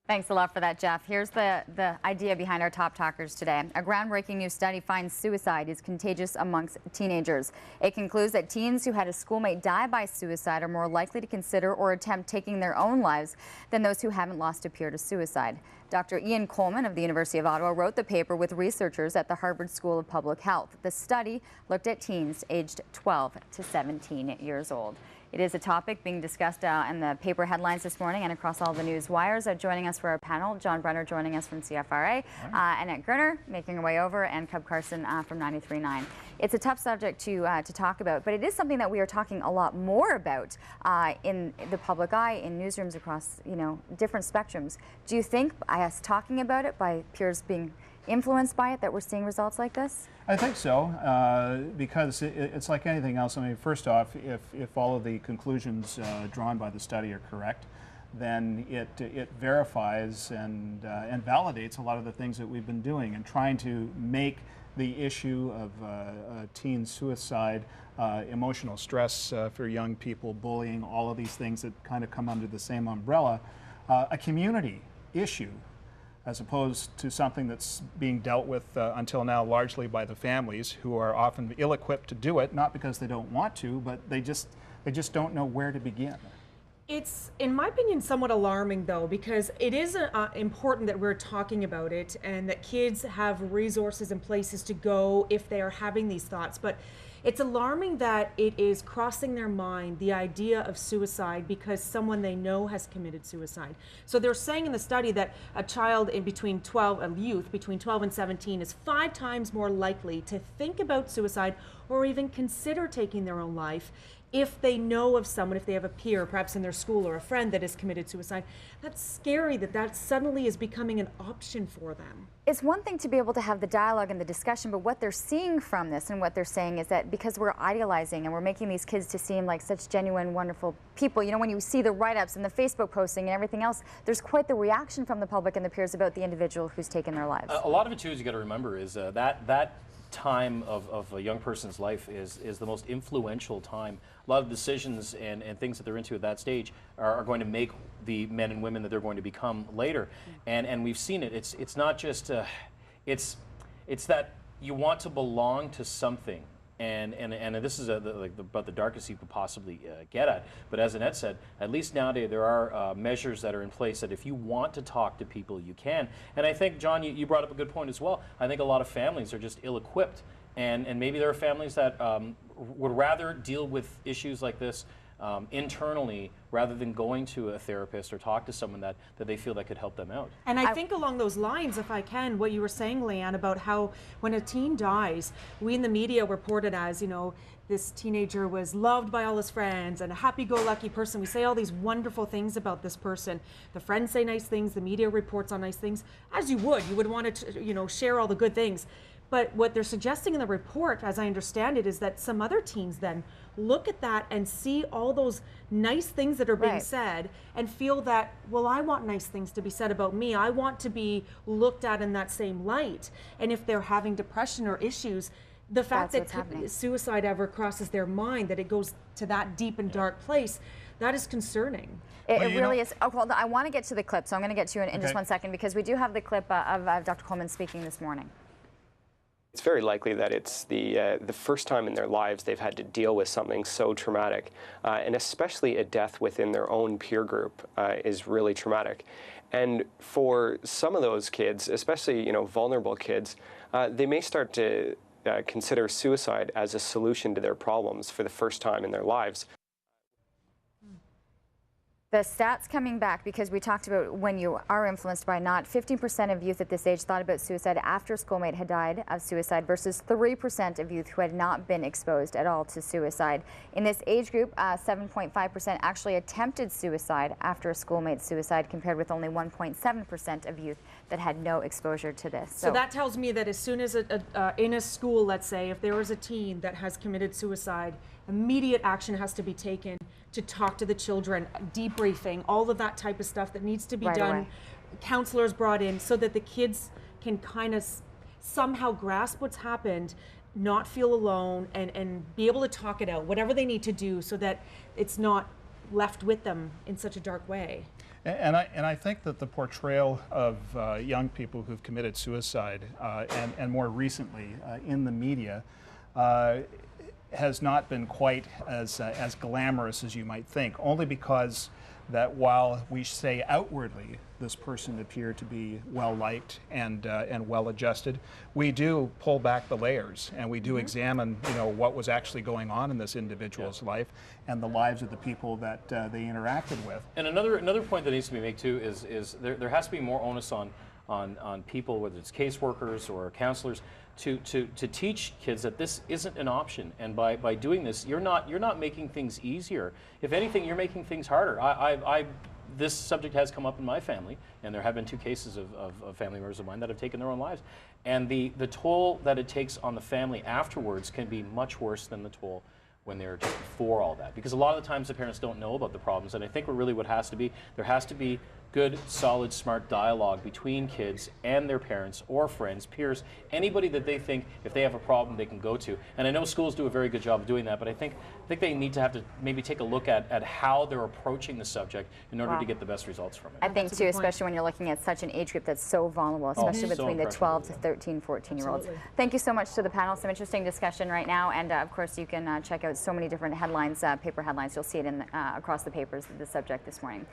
Thanks a lot for that, Jeff. Here's the idea behind our top talkers today. A groundbreaking new study finds suicide is contagious amongst teenagers. It concludes that teens who had a schoolmate die by suicide are more likely to consider or attempt taking their own lives than those who haven't lost a peer to suicide. Dr. Ian Coleman of the University of Ottawa wrote the paper with researchers at the Harvard School of Public Health. The study looked at teens aged 12 to 17 years old. It is a topic being discussed in the paper headlines this morning and across all the news wires. Joining us for our panel, John Brenner joining us from CFRA, Annette Goerner making her way over, and Carson from 93.9. It's a tough subject to talk about, but it is something that we are talking a lot more about in the public eye, in newsrooms across different spectrums. Do you think by us talking about it, by peers being influenced by it, that we're seeing results like this? I think so, because it's like anything else. I mean, first off, if all of the conclusions drawn by the study are correct, then it verifies and validates a lot of the things that we've been doing and trying to make the issue of teen suicide, emotional stress for young people, bullying, all of these things that kind of come under the same umbrella, a community issue, as opposed to something that's being dealt with until now largely by the families, who are often ill-equipped to do it, not because they don't want to, but they just don't know where to begin. It's, in my opinion, somewhat alarming, though, because it is important that we're talking about it and that kids have resources and places to go if they are having these thoughts. But it's alarming that it is crossing their mind, the idea of suicide, because someone they know has committed suicide. So they're saying in the study that a child a youth between 12 and 17 is 5 times more likely to think about suicide or even consider taking their own life if they know of someone, if they have a peer, perhaps in their school, or a friend that has committed suicide. That's scary that suddenly is becoming an option for them. It's one thing to be able to have the dialogue and the discussion, but what they're seeing from this and what they're saying is that because we're idealizing and we're making these kids to seem like such genuine, wonderful people, when you see the write-ups and the Facebook posting and everything else, there's quite the reaction from the public and the peers about the individual who's taken their lives. A lot of it, too, is you got to remember is that time of a young person's life is the most influential time. A lot of decisions and things that they're into at that stage are going to make the men and women that they're going to become later. And we've seen it. It's not just it's that you want to belong to something. And this is about the darkest you could possibly get at. But as Annette said, at least nowadays there are measures that are in place that if you want to talk to people, you can. And I think, John, you brought up a good point as well. I think a lot of families are just ill-equipped. And maybe there are families that would rather deal with issues like this internally rather than going to a therapist or talk to someone that they feel that could help them out. And I think along those lines, if I can, what you were saying, Leanne, about how when a teen dies, we in the media report it as, this teenager was loved by all his friends and a happy-go-lucky person. We say all these wonderful things about this person. The friends say nice things, the media reports on nice things, as you would want to, share all the good things. But what they're suggesting in the report, as I understand it, is that some other teens then look at that and see all those nice things that are being said and feel that, well, I want nice things to be said about me. I want to be looked at in that same light. And if they're having depression or issues, the fact that suicide ever crosses their mind, that it goes to that deep and dark place, that is concerning. It really is. Oh, well, I want to get to the clip, so I'm going to get to you in just 1 second, because we do have the clip of Dr. Coleman speaking this morning. It's very likely that it's the first time in their lives they've had to deal with something so traumatic, and especially a death within their own peer group is really traumatic. And for some of those kids, especially vulnerable kids, they may start to consider suicide as a solution to their problems for the first time in their lives. The stats coming back, because we talked about when you are influenced by not, 15% of youth at this age thought about suicide after a schoolmate had died of suicide versus 3% of youth who had not been exposed at all to suicide. In this age group, 7.5% actually attempted suicide after a schoolmate's suicide, compared with only 1.7% of youth that had no exposure to this. So that tells me that as soon as in a school, let's say, if there was a teen that has committed suicide, immediate action has to be taken to talk to the children, debriefing, all of that type of stuff that needs to be done. Counselors brought in so that the kids can kind of somehow grasp what's happened, not feel alone, and be able to talk it out, whatever they need to do so that it's not left with them in such a dark way. And I think that the portrayal of young people who've committed suicide, and more recently in the media, has not been quite as glamorous as you might think, only because that while we say outwardly this person appeared to be well liked and well adjusted, we do pull back the layers and we do examine, you know, what was actually going on in this individual's life and the lives of the people that they interacted with. And another point that needs to be made too is there has to be more onus on people, whether it's caseworkers or counselors, to teach kids that this isn't an option, and by doing this, you're not making things easier. If anything, you're making things harder. This subject has come up in my family, and there have been 2 cases of family members of mine that have taken their own lives, and the toll that it takes on the family afterwards can be much worse than the toll when they're just before all that, because a lot of the times the parents don't know about the problems. And I think what has to be, there has to be good, solid, smart dialogue between kids and their parents or friends, peers, anybody that they think if they have a problem they can go to. And I know schools do a very good job of doing that, but I think they need to have to maybe take a look at how they're approaching the subject in order to get the best results from it. I think too, especially when you're looking at such an age group that's so vulnerable, especially between the 12 to 13, 14-year-olds. Thank you so much to the panel. Some interesting discussion right now, and of course you can check out so many different headlines, paper headlines. You'll see it in across the papers, the subject this morning.